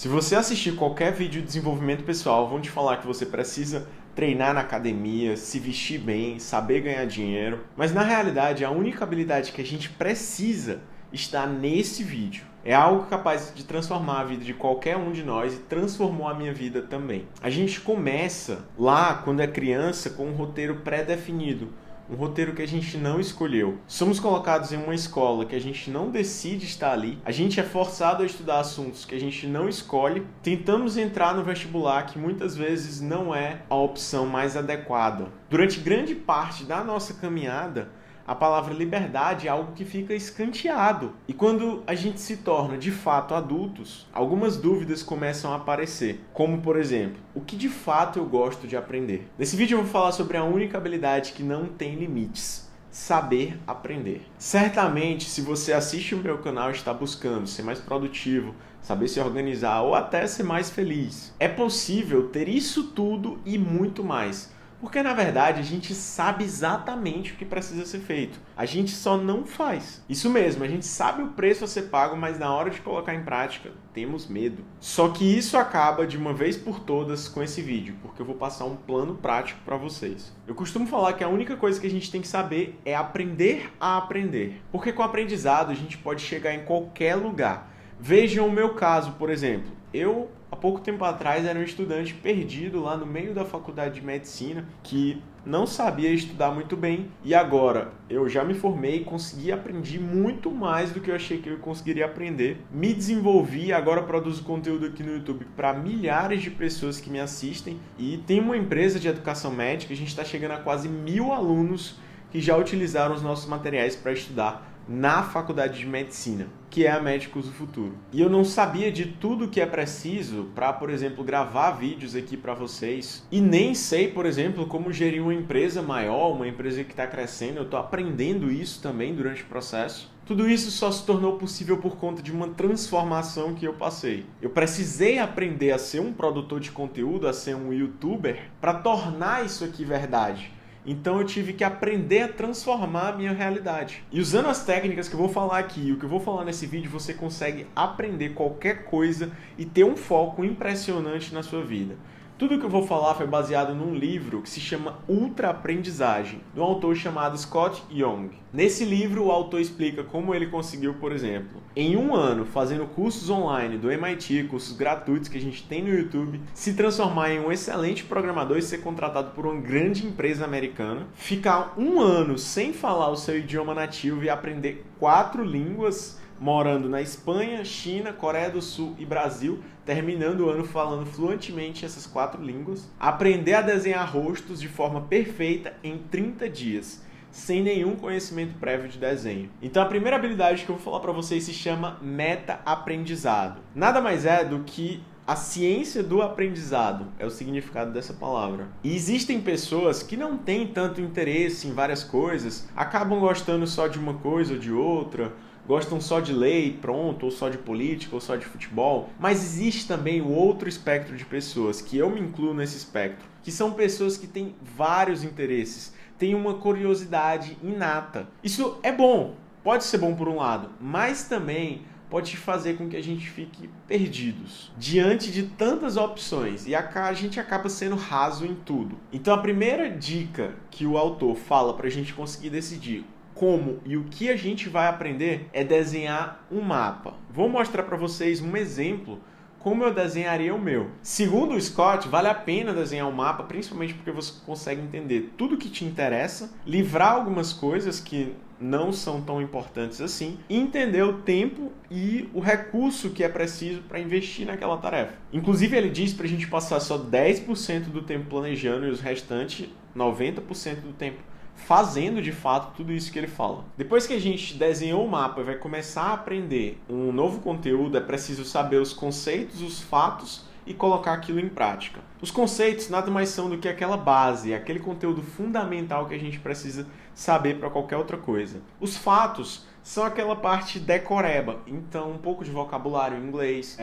Se você assistir qualquer vídeo de desenvolvimento pessoal, vão te falar que você precisa treinar na academia, se vestir bem, saber ganhar dinheiro. Mas na realidade, a única habilidade que a gente precisa está nesse vídeo. É algo capaz de transformar a vida de qualquer um de nós e transformou a minha vida também. A gente começa lá, quando é criança, com um roteiro pré-definido. Um roteiro que a gente não escolheu. Somos colocados em uma escola que a gente não decide estar ali. A gente é forçado a estudar assuntos que a gente não escolhe. Tentamos entrar no vestibular que muitas vezes não é a opção mais adequada. Durante grande parte da nossa caminhada, a palavra liberdade é algo que fica escanteado. E quando a gente se torna de fato adultos, algumas dúvidas começam a aparecer. Como, por exemplo, o que de fato eu gosto de aprender? Nesse vídeo eu vou falar sobre a única habilidade que não tem limites. Saber aprender. Certamente, se você assiste o meu canal e está buscando ser mais produtivo, saber se organizar ou até ser mais feliz, é possível ter isso tudo e muito mais. Porque, na verdade, a gente sabe exatamente o que precisa ser feito. A gente só não faz. Isso mesmo, a gente sabe o preço a ser pago, mas na hora de colocar em prática, temos medo. Só que isso acaba de uma vez por todas com esse vídeo, porque eu vou passar um plano prático para vocês. Eu costumo falar que a única coisa que a gente tem que saber é aprender a aprender. Porque com o aprendizado a gente pode chegar em qualquer lugar. Vejam o meu caso, por exemplo. Eu, há pouco tempo atrás, era um estudante perdido lá no meio da faculdade de medicina, que não sabia estudar muito bem, e agora eu já me formei, consegui aprender muito mais do que eu achei que eu conseguiria aprender. Me desenvolvi e agora produzo conteúdo aqui no YouTube para milhares de pessoas que me assistem, e tem uma empresa de educação médica, a gente está chegando a quase 1000 alunos que já utilizaram os nossos materiais para estudar na faculdade de medicina, que é a Médicos do Futuro. E eu não sabia de tudo que é preciso para, por exemplo, gravar vídeos aqui para vocês. E nem sei, por exemplo, como gerir uma empresa maior, uma empresa que está crescendo. Eu estou aprendendo isso também durante o processo. Tudo isso só se tornou possível por conta de uma transformação que eu passei. Eu precisei aprender a ser um produtor de conteúdo, a ser um youtuber, para tornar isso aqui verdade. Então eu tive que aprender a transformar a minha realidade. E usando as técnicas que eu vou falar aqui e o que eu vou falar nesse vídeo, você consegue aprender qualquer coisa e ter um foco impressionante na sua vida. Tudo que eu vou falar foi baseado num livro que se chama Ultra Aprendizagem, de um autor chamado Scott Young. Nesse livro, o autor explica como ele conseguiu, por exemplo, em um ano, fazendo cursos online do MIT, cursos gratuitos que a gente tem no YouTube, se transformar em um excelente programador e ser contratado por uma grande empresa americana, ficar um ano sem falar o seu idioma nativo e aprender 4 línguas, morando na Espanha, China, Coreia do Sul e Brasil, terminando o ano falando fluentemente essas 4 línguas, aprender a desenhar rostos de forma perfeita em 30 dias, sem nenhum conhecimento prévio de desenho. Então a primeira habilidade que eu vou falar para vocês se chama meta-aprendizado. Nada mais é do que a ciência do aprendizado, é o significado dessa palavra. E existem pessoas que não têm tanto interesse em várias coisas, acabam gostando só de uma coisa ou de outra, gostam só de ler e pronto, ou só de política, ou só de futebol. Mas existe também o outro espectro de pessoas, que eu me incluo nesse espectro, que são pessoas que têm vários interesses, têm uma curiosidade inata. Isso é bom, pode ser bom por um lado, mas também pode fazer com que a gente fique perdidos diante de tantas opções e a gente acaba sendo raso em tudo. Então a primeira dica que o autor fala para a gente conseguir decidir como e o que a gente vai aprender é desenhar um mapa. Vou mostrar para vocês um exemplo como eu desenharia o meu. Segundo o Scott, vale a pena desenhar um mapa, principalmente porque você consegue entender tudo que te interessa, livrar algumas coisas que não são tão importantes assim, e entender o tempo e o recurso que é preciso para investir naquela tarefa. Inclusive, ele diz para a gente passar só 10% do tempo planejando e os restantes 90% do tempo fazendo de fato tudo isso que ele fala. Depois que a gente desenhou o mapa e vai começar a aprender um novo conteúdo, é preciso saber os conceitos, os fatos e colocar aquilo em prática. Os conceitos nada mais são do que aquela base, aquele conteúdo fundamental que a gente precisa saber para qualquer outra coisa. Os fatos são aquela parte decoreba. Então, um pouco de vocabulário em inglês,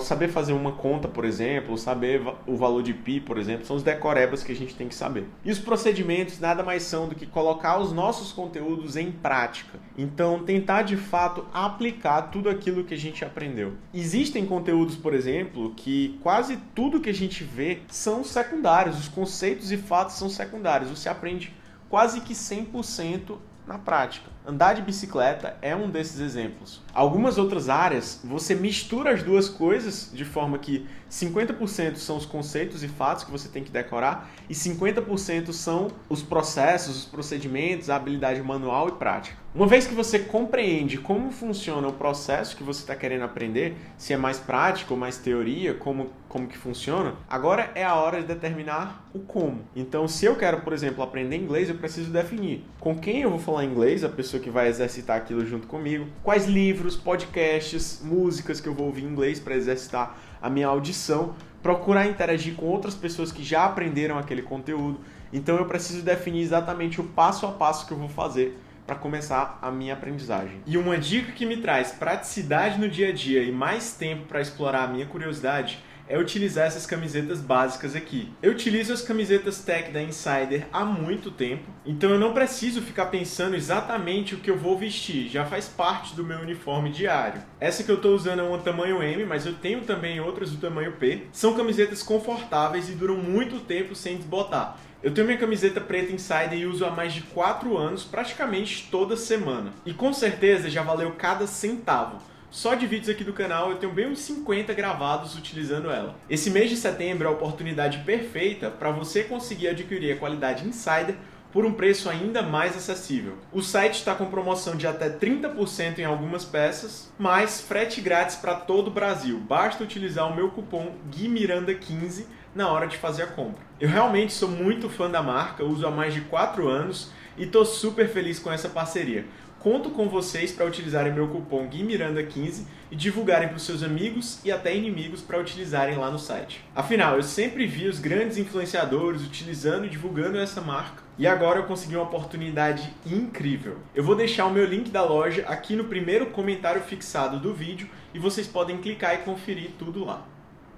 saber fazer uma conta, por exemplo, saber o valor de pi, por exemplo, são os decorebas que a gente tem que saber. E os procedimentos nada mais são do que colocar os nossos conteúdos em prática. Então, tentar de fato aplicar tudo aquilo que a gente aprendeu. Existem conteúdos, por exemplo, que quase tudo que a gente vê são secundários, os conceitos e fatos são secundários. Você aprende quase que 100% na prática. Andar de bicicleta é um desses exemplos. Algumas outras áreas, você mistura as duas coisas de forma que 50% são os conceitos e fatos que você tem que decorar e 50% são os processos, os procedimentos, a habilidade manual e prática. Uma vez que você compreende como funciona o processo que você está querendo aprender, se é mais prático ou mais teoria, como que funciona, agora é a hora de determinar o como. Então, se eu quero, por exemplo, aprender inglês, eu preciso definir com quem eu vou falar inglês, a pessoa que vai exercitar aquilo junto comigo, quais livros, podcasts, músicas que eu vou ouvir em inglês para exercitar a minha audição, procurar interagir com outras pessoas que já aprenderam aquele conteúdo. Então, eu preciso definir exatamente o passo a passo que eu vou fazer para começar a minha aprendizagem. E uma dica que me traz praticidade no dia a dia e mais tempo para explorar a minha curiosidade é utilizar essas camisetas básicas aqui. Eu utilizo as camisetas Tech da Insider há muito tempo, então eu não preciso ficar pensando exatamente o que eu vou vestir, já faz parte do meu uniforme diário. Essa que eu estou usando é uma tamanho M, mas eu tenho também outras do tamanho P. São camisetas confortáveis e duram muito tempo sem desbotar. Eu tenho minha camiseta preta Insider e uso há mais de 4 anos, praticamente toda semana. E com certeza já valeu cada centavo. Só de vídeos aqui do canal eu tenho bem uns 50 gravados utilizando ela. Esse mês de setembro é a oportunidade perfeita para você conseguir adquirir a qualidade Insider por um preço ainda mais acessível. O site está com promoção de até 30% em algumas peças, mais frete grátis para todo o Brasil. Basta utilizar o meu cupom GUIMIRANDA15 na hora de fazer a compra. Eu realmente sou muito fã da marca, uso há mais de 4 anos e estou super feliz com essa parceria. Conto com vocês para utilizarem meu cupom GUIMIRANDA15 e divulgarem para os seus amigos e até inimigos para utilizarem lá no site. Afinal, eu sempre vi os grandes influenciadores utilizando e divulgando essa marca e agora eu consegui uma oportunidade incrível. Eu vou deixar o meu link da loja aqui no primeiro comentário fixado do vídeo e vocês podem clicar e conferir tudo lá.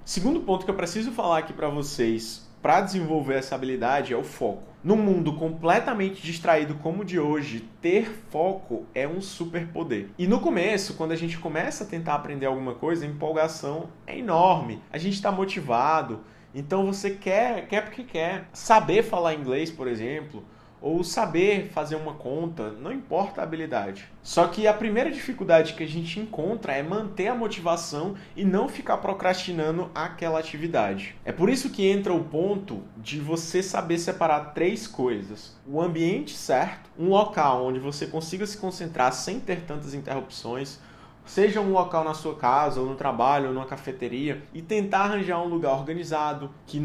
Segundo ponto que eu preciso falar aqui para vocês para desenvolver essa habilidade é o foco. Num mundo completamente distraído como o de hoje, ter foco é um superpoder. E no começo, quando a gente começa a tentar aprender alguma coisa, a empolgação é enorme. A gente está motivado, então você quer porque quer. Saber falar inglês, por exemplo, ou saber fazer uma conta, não importa a habilidade. Só que a primeira dificuldade que a gente encontra é manter a motivação e não ficar procrastinando aquela atividade. É por isso que entra o ponto de você saber separar 3 coisas. O ambiente certo, um local onde você consiga se concentrar sem ter tantas interrupções, seja um local na sua casa, ou no trabalho, ou numa cafeteria, e tentar arranjar um lugar organizado, que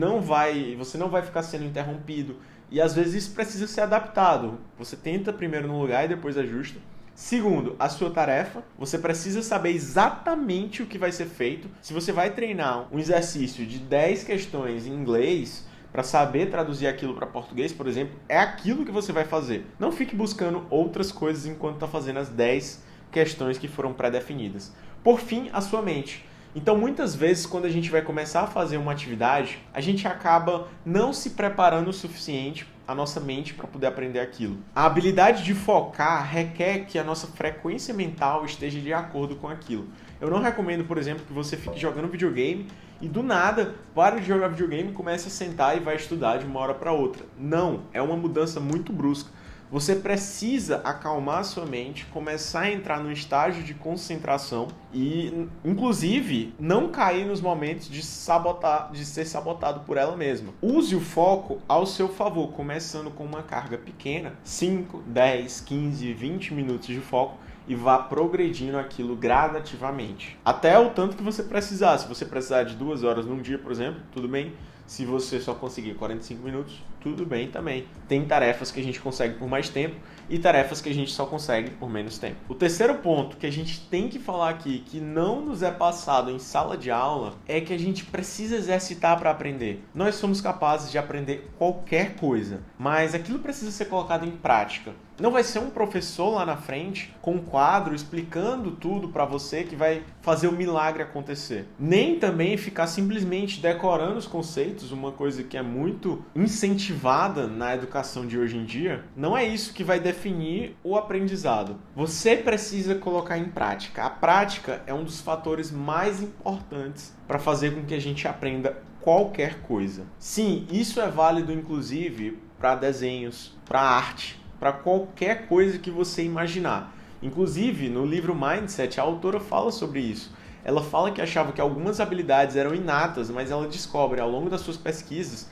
você não vai ficar sendo interrompido. E às vezes isso precisa ser adaptado. Você tenta primeiro num lugar e depois ajusta. Segundo, a sua tarefa. Você precisa saber exatamente o que vai ser feito. Se você vai treinar um exercício de 10 questões em inglês, para saber traduzir aquilo para português, por exemplo, é aquilo que você vai fazer. Não fique buscando outras coisas enquanto está fazendo as 10 questões que foram pré-definidas. Por fim, a sua mente. Então, muitas vezes, quando a gente vai começar a fazer uma atividade, a gente acaba não se preparando o suficiente a nossa mente para poder aprender aquilo. A habilidade de focar requer que a nossa frequência mental esteja de acordo com aquilo. Eu não recomendo, por exemplo, que você fique jogando videogame e do nada pare de jogar videogame e comece a sentar e vai estudar de uma hora para outra. Não, é uma mudança muito brusca. Você precisa acalmar a sua mente, começar a entrar num estágio de concentração e, inclusive, não cair nos momentos de ser sabotado por ela mesma. Use o foco ao seu favor, começando com uma carga pequena, 5, 10, 15, 20 minutos de foco, e vá progredindo aquilo gradativamente. Até o tanto que você precisar. Se você precisar de 2 horas num dia, por exemplo, tudo bem. Se você só conseguir 45 minutos, tudo bem também. Tem tarefas que a gente consegue por mais tempo e tarefas que a gente só consegue por menos tempo. O terceiro ponto que a gente tem que falar aqui, que não nos é passado em sala de aula, é que a gente precisa exercitar para aprender. Nós somos capazes de aprender qualquer coisa, mas aquilo precisa ser colocado em prática. Não vai ser um professor lá na frente com um quadro explicando tudo para você que vai fazer o milagre acontecer. Nem também ficar simplesmente decorando os conceitos, uma coisa que é muito incentivada na educação de hoje em dia. Não é isso que vai definir o aprendizado. Você precisa colocar em prática. A prática é um dos fatores mais importantes para fazer com que a gente aprenda qualquer coisa. Sim, isso é válido inclusive para desenhos, para arte, para qualquer coisa que você imaginar. Inclusive, no livro Mindset, a autora fala sobre isso. Ela fala que achava que algumas habilidades eram inatas, mas ela descobre ao longo das suas pesquisas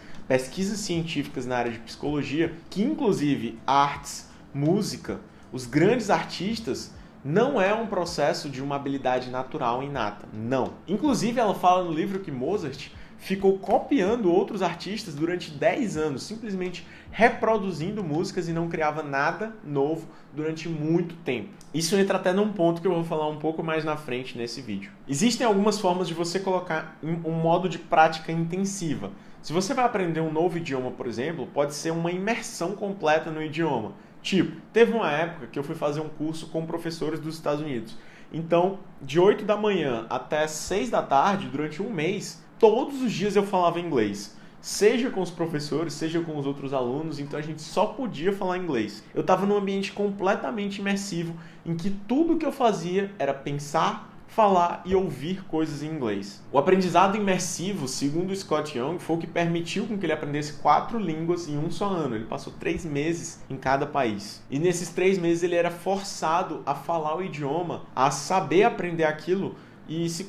científicas na área de psicologia, que inclusive artes, música, os grandes artistas, não é um processo de uma habilidade natural inata. Não. Inclusive, ela fala no livro que Mozart ficou copiando outros artistas durante 10 anos, simplesmente reproduzindo músicas e não criava nada novo durante muito tempo. Isso entra até num ponto que eu vou falar um pouco mais na frente nesse vídeo. Existem algumas formas de você colocar um modo de prática intensiva. Se você vai aprender um novo idioma, por exemplo, pode ser uma imersão completa no idioma. Tipo, teve uma época que eu fui fazer um curso com professores dos Estados Unidos. Então, de 8 da manhã até 6 da tarde, durante um mês, todos os dias eu falava inglês. Seja com os professores, seja com os outros alunos, então a gente só podia falar inglês. Eu estava num ambiente completamente imersivo, em que tudo que eu fazia era pensar, falar e ouvir coisas em inglês. O aprendizado imersivo, segundo Scott Young, foi o que permitiu com que ele aprendesse 4 línguas em um só ano. Ele passou 3 meses em cada país. E nesses 3 meses ele era forçado a falar o idioma, a saber aprender aquilo e se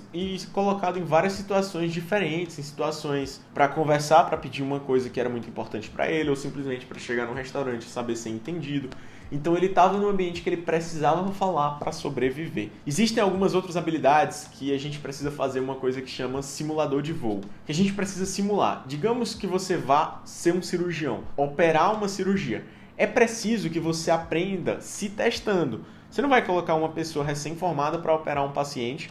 colocado em várias situações diferentes, em situações para conversar, para pedir uma coisa que era muito importante para ele, ou simplesmente para chegar num restaurante e saber ser entendido. Então ele estava num ambiente que ele precisava falar para sobreviver. Existem algumas outras habilidades que a gente precisa fazer uma coisa que chama simulador de voo, que a gente precisa simular. Digamos que você vá ser um cirurgião, operar uma cirurgia. É preciso que você aprenda se testando. Você não vai colocar uma pessoa recém-formada para operar um paciente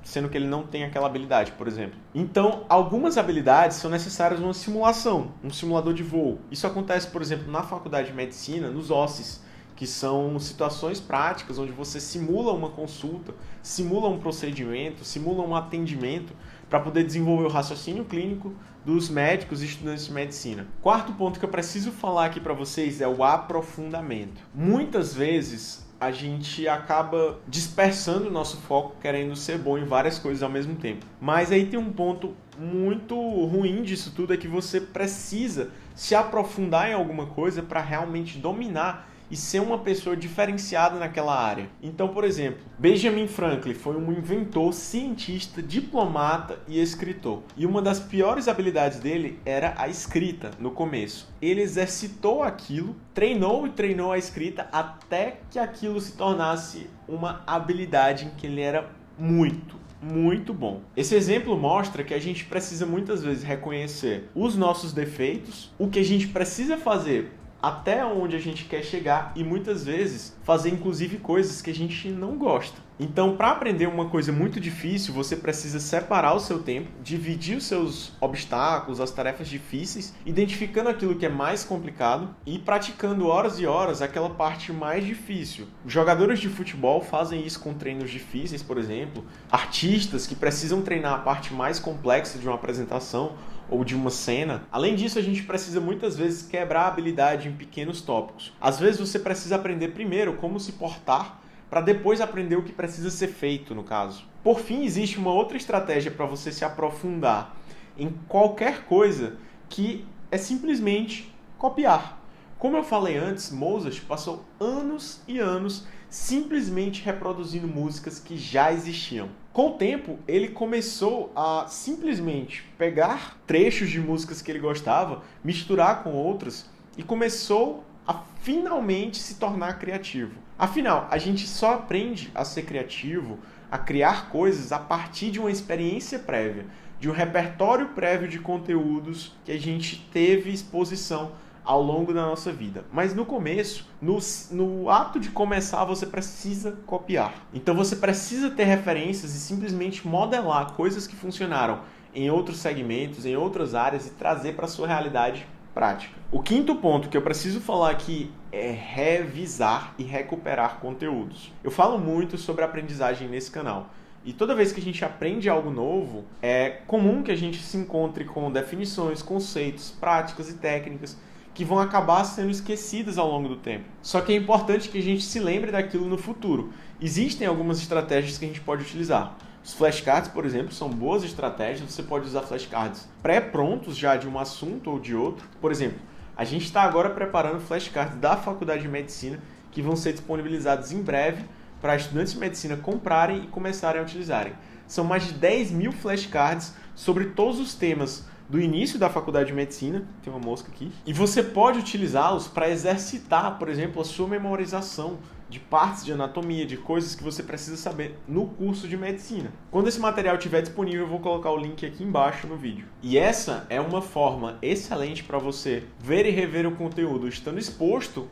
sendo que ele não tem aquela habilidade, por exemplo. Então, algumas habilidades são necessárias uma simulação, um simulador de voo. Isso acontece, por exemplo, na faculdade de medicina, nos OSCEs, que são situações práticas onde você simula uma consulta, simula um procedimento, simula um atendimento para poder desenvolver o raciocínio clínico dos médicos e estudantes de medicina. Quarto ponto que eu preciso falar aqui para vocês é o aprofundamento. Muitas vezes a gente acaba dispersando o nosso foco, querendo ser bom em várias coisas ao mesmo tempo. Mas aí tem um ponto muito ruim disso tudo, é que você precisa se aprofundar em alguma coisa para realmente dominar e ser uma pessoa diferenciada naquela área. Então, por exemplo, Benjamin Franklin foi um inventor, cientista, diplomata e escritor. E uma das piores habilidades dele era a escrita no começo. Ele exercitou aquilo, treinou e treinou a escrita até que aquilo se tornasse uma habilidade em que ele era muito bom. Esse exemplo mostra que a gente precisa muitas vezes reconhecer os nossos defeitos, o que a gente precisa fazer até onde a gente quer chegar e muitas vezes fazer inclusive coisas que a gente não gosta. Então, para aprender uma coisa muito difícil, você precisa separar o seu tempo, dividir os seus obstáculos, as tarefas difíceis, identificando aquilo que é mais complicado e praticando horas e horas aquela parte mais difícil. Jogadores de futebol fazem isso com treinos difíceis, por exemplo, artistas que precisam treinar a parte mais complexa de uma apresentação ou de uma cena. Além disso, a gente precisa muitas vezes quebrar a habilidade em pequenos tópicos. Às vezes você precisa aprender primeiro como se portar, para depois aprender o que precisa ser feito, no caso. Por fim, existe uma outra estratégia para você se aprofundar em qualquer coisa, que é simplesmente copiar. Como eu falei antes, Mozart passou anos e anos simplesmente reproduzindo músicas que já existiam. Com o tempo, ele começou a simplesmente pegar trechos de músicas que ele gostava, misturar com outras e começou a finalmente se tornar criativo. Afinal, a gente só aprende a ser criativo, a criar coisas a partir de uma experiência prévia, de um repertório prévio de conteúdos que a gente teve exposição ao longo da nossa vida. Mas no começo, no ato de começar, você precisa copiar. Então você precisa ter referências e simplesmente modelar coisas que funcionaram em outros segmentos, em outras áreas e trazer para a sua realidade prática. O quinto ponto que eu preciso falar aqui é revisar e recuperar conteúdos. Eu falo muito sobre aprendizagem nesse canal. E toda vez que a gente aprende algo novo, é comum que a gente se encontre com definições, conceitos, práticas e técnicas que vão acabar sendo esquecidas ao longo do tempo. Só que é importante que a gente se lembre daquilo no futuro. Existem algumas estratégias que a gente pode utilizar. Os flashcards, por exemplo, são boas estratégias. Você pode usar flashcards pré-prontos já de um assunto ou de outro. Por exemplo, a gente está agora preparando flashcards da Faculdade de Medicina que vão ser disponibilizados em breve para estudantes de medicina comprarem e começarem a utilizarem. São mais de 10 mil flashcards sobre todos os temas do início da Faculdade de Medicina, tem uma mosca aqui, e você pode utilizá-los para exercitar, por exemplo, a sua memorização de partes de anatomia, de coisas que você precisa saber no curso de medicina. Quando esse material estiver disponível, eu vou colocar o link aqui embaixo no vídeo. E essa é uma forma excelente para você ver e rever o conteúdo estando exposto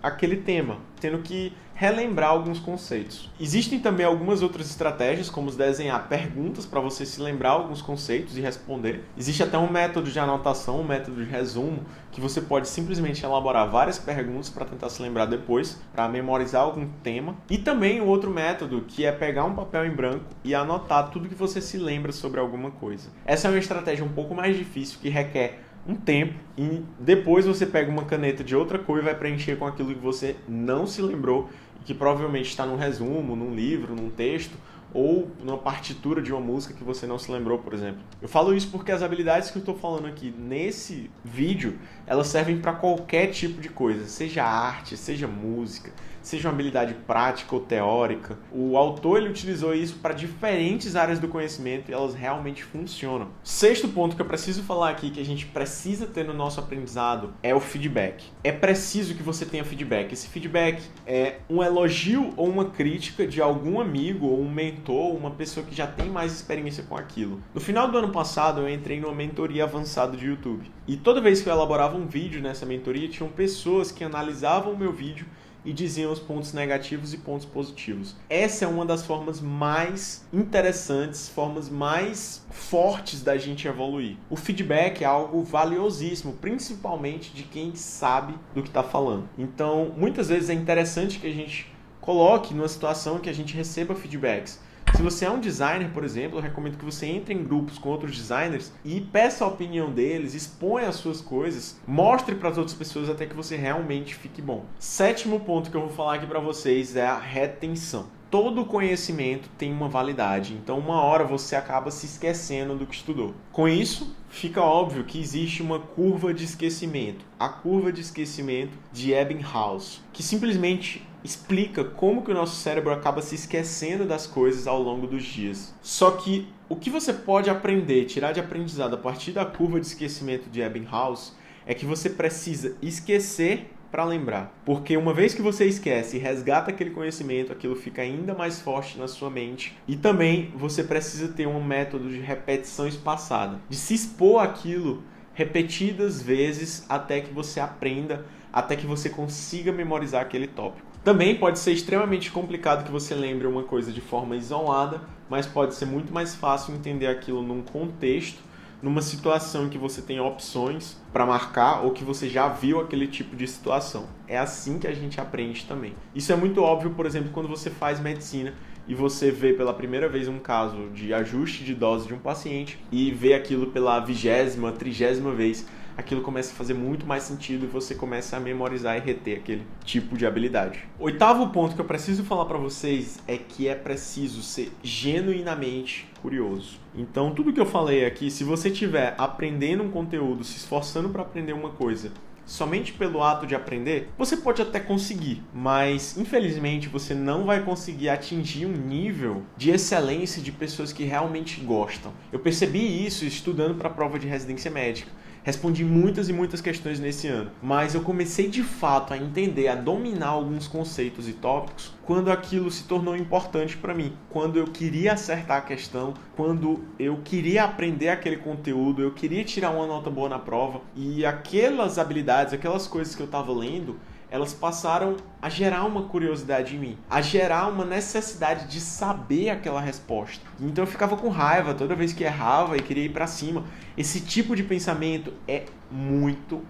àquele tema, tendo que relembrar alguns conceitos. Existem também algumas outras estratégias, como desenhar perguntas para você se lembrar alguns conceitos e responder. Existe até um método de anotação, um método de resumo, que você pode simplesmente elaborar várias perguntas para tentar se lembrar depois, para memorizar algum tema. E também um outro método, que é pegar um papel em branco e anotar tudo que você se lembra sobre alguma coisa. Essa é uma estratégia um pouco mais difícil, que requer um tempo, e depois você pega uma caneta de outra cor e vai preencher com aquilo que você não se lembrou e que provavelmente está num resumo, num livro, num texto ou numa partitura de uma música que você não se lembrou, por exemplo. Eu falo isso porque as habilidades que eu estou falando aqui nesse vídeo, elas servem para qualquer tipo de coisa, seja arte, seja música, seja uma habilidade prática ou teórica. O autor ele utilizou isso para diferentes áreas do conhecimento e elas realmente funcionam. Sexto ponto que eu preciso falar aqui, que a gente precisa ter no nosso aprendizado, é o feedback. É preciso que você tenha feedback. Esse feedback é um elogio ou uma crítica de algum amigo ou um mentor, uma pessoa que já tem mais experiência com aquilo. No final do ano passado, eu entrei numa mentoria avançada de YouTube. E toda vez que eu elaborava um vídeo nessa mentoria, tinham pessoas que analisavam o meu vídeo e diziam os pontos negativos e pontos positivos. Essa é uma das formas mais interessantes, formas mais fortes da gente evoluir. O feedback é algo valiosíssimo, principalmente de quem sabe do que está falando. Então, muitas vezes é interessante que a gente coloque numa situação que a gente receba feedbacks. Se você é um designer, por exemplo, eu recomendo que você entre em grupos com outros designers e peça a opinião deles, exponha as suas coisas, mostre para as outras pessoas até que você realmente fique bom. Sétimo ponto que eu vou falar aqui para vocês é a retenção. Todo conhecimento tem uma validade, então uma hora você acaba se esquecendo do que estudou. Com isso, fica óbvio que existe uma curva de esquecimento, a curva de esquecimento de Ebbinghaus, que simplesmente explica como que o nosso cérebro acaba se esquecendo das coisas ao longo dos dias. Só que o que você pode aprender, tirar de aprendizado a partir da curva de esquecimento de Ebbinghaus, é que você precisa esquecer para lembrar. Porque uma vez que você esquece e resgata aquele conhecimento, aquilo fica ainda mais forte na sua mente. E também você precisa ter um método de repetição espaçada, de se expor àquilo repetidas vezes até que você aprenda, até que você consiga memorizar aquele tópico. Também pode ser extremamente complicado que você lembre uma coisa de forma isolada, mas pode ser muito mais fácil entender aquilo num contexto, numa situação em que você tem opções para marcar ou que você já viu aquele tipo de situação. É assim que a gente aprende também. Isso é muito óbvio, por exemplo, quando você faz medicina e você vê pela primeira vez um caso de ajuste de dose de um paciente e vê aquilo pela 20ª, 30ª vez, aquilo começa a fazer muito mais sentido e você começa a memorizar e reter aquele tipo de habilidade. Oitavo ponto que eu preciso falar para vocês é que é preciso ser genuinamente curioso. Então, tudo que eu falei aqui, se você estiver aprendendo um conteúdo, se esforçando para aprender uma coisa, somente pelo ato de aprender, você pode até conseguir, mas infelizmente você não vai conseguir atingir um nível de excelência de pessoas que realmente gostam. Eu percebi isso estudando para a prova de residência médica. Respondi muitas e muitas questões nesse ano, mas eu comecei de fato a entender, a dominar alguns conceitos e tópicos quando aquilo se tornou importante para mim, quando eu queria acertar a questão, quando eu queria aprender aquele conteúdo, eu queria tirar uma nota boa na prova e aquelas habilidades, aquelas coisas que eu estava lendo, elas passaram a gerar uma curiosidade em mim, a gerar uma necessidade de saber aquela resposta. Então eu ficava com raiva toda vez que errava e queria ir para cima. Esse tipo de pensamento é muito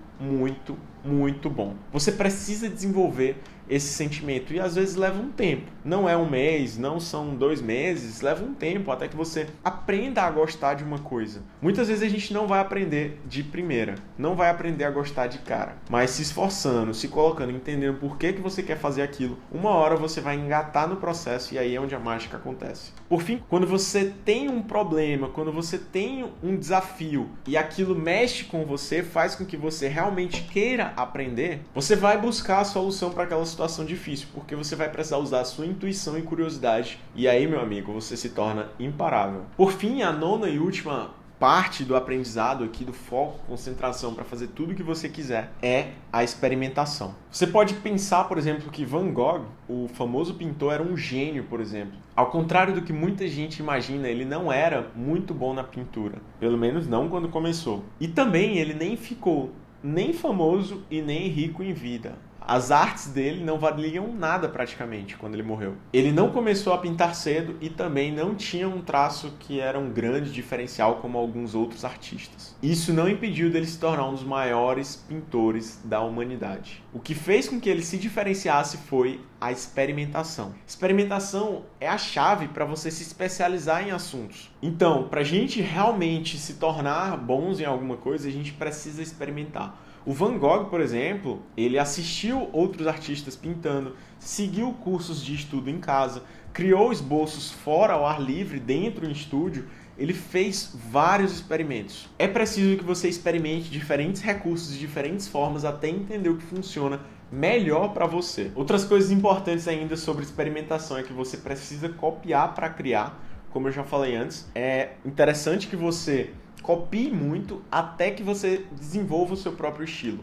bom. Você precisa desenvolver esse sentimento e às vezes leva um tempo. Não é um mês, não são 2 meses, leva um tempo até que você aprenda a gostar de uma coisa. Muitas vezes a gente não vai aprender de primeira, não vai aprender a gostar de cara, mas se esforçando, se colocando, entendendo por que você quer fazer aquilo, uma hora você vai engatar no processo e aí é onde a mágica acontece. Por fim, quando você tem um problema, quando você tem um desafio e aquilo mexe com você, faz com que você realmente queira aprender, você vai buscar a solução para aquela situação difícil, porque você vai precisar usar a sua intuição e curiosidade. E aí, meu amigo, você se torna imparável. Por fim, a 9ª e última parte do aprendizado aqui, do foco, concentração para fazer tudo o que você quiser, é a experimentação. Você pode pensar, por exemplo, que Van Gogh, o famoso pintor, era um gênio, por exemplo. Ao contrário do que muita gente imagina, ele não era muito bom na pintura. Pelo menos não quando começou. E também ele nem ficou nem famoso e nem rico em vida. As artes dele não valiam nada praticamente quando ele morreu. Ele não começou a pintar cedo e também não tinha um traço que era um grande diferencial como alguns outros artistas. Isso não impediu dele se tornar um dos maiores pintores da humanidade. O que fez com que ele se diferenciasse foi a experimentação. Experimentação é a chave para você se especializar em assuntos. Então, para a gente realmente se tornar bons em alguma coisa, a gente precisa experimentar. O Van Gogh, por exemplo, ele assistiu outros artistas pintando, seguiu cursos de estudo em casa, criou esboços fora ao ar livre, dentro do estúdio. Ele fez vários experimentos. É preciso que você experimente diferentes recursos de diferentes formas até entender o que funciona melhor para você. Outras coisas importantes ainda sobre experimentação é que você precisa copiar para criar. Como eu já falei antes, é interessante que você copie muito até que você desenvolva o seu próprio estilo.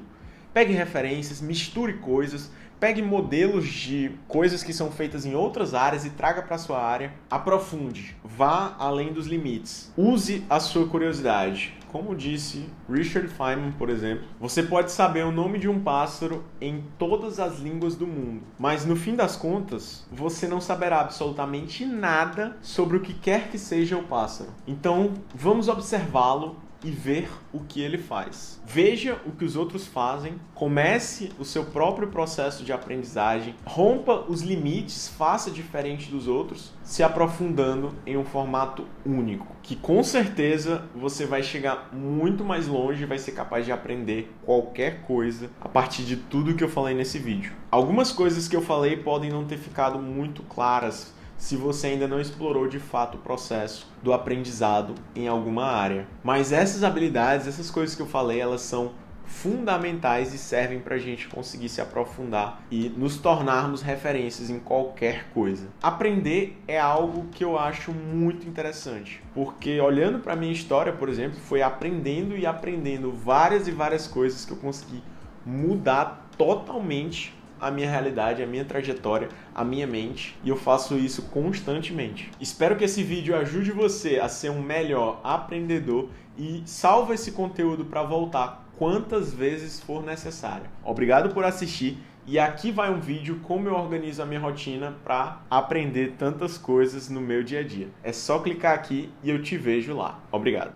Pegue referências, misture coisas, pegue modelos de coisas que são feitas em outras áreas e traga para a sua área. Aprofunde, vá além dos limites. Use a sua curiosidade. Como disse Richard Feynman, por exemplo, você pode saber o nome de um pássaro em todas as línguas do mundo, mas no fim das contas, você não saberá absolutamente nada sobre o que quer que seja o pássaro. Então, vamos observá-lo e ver o que ele faz. Veja o que os outros fazem, comece o seu próprio processo de aprendizagem, rompa os limites, faça diferente dos outros, se aprofundando em um formato único, que com certeza você vai chegar muito mais longe e vai ser capaz de aprender qualquer coisa a partir de tudo que eu falei nesse vídeo. Algumas coisas que eu falei podem não ter ficado muito claras se você ainda não explorou de fato o processo do aprendizado em alguma área. Mas essas habilidades, essas coisas que eu falei, elas são fundamentais e servem para a gente conseguir se aprofundar e nos tornarmos referências em qualquer coisa. Aprender é algo que eu acho muito interessante, porque olhando para a minha história, por exemplo, foi aprendendo e aprendendo várias e várias coisas que eu consegui mudar totalmente a minha realidade, a minha trajetória, a minha mente, e eu faço isso constantemente. Espero que esse vídeo ajude você a ser um melhor aprendedor e salva esse conteúdo para voltar quantas vezes for necessário. Obrigado por assistir e aqui vai um vídeo como eu organizo a minha rotina para aprender tantas coisas no meu dia a dia. É só clicar aqui e eu te vejo lá. Obrigado.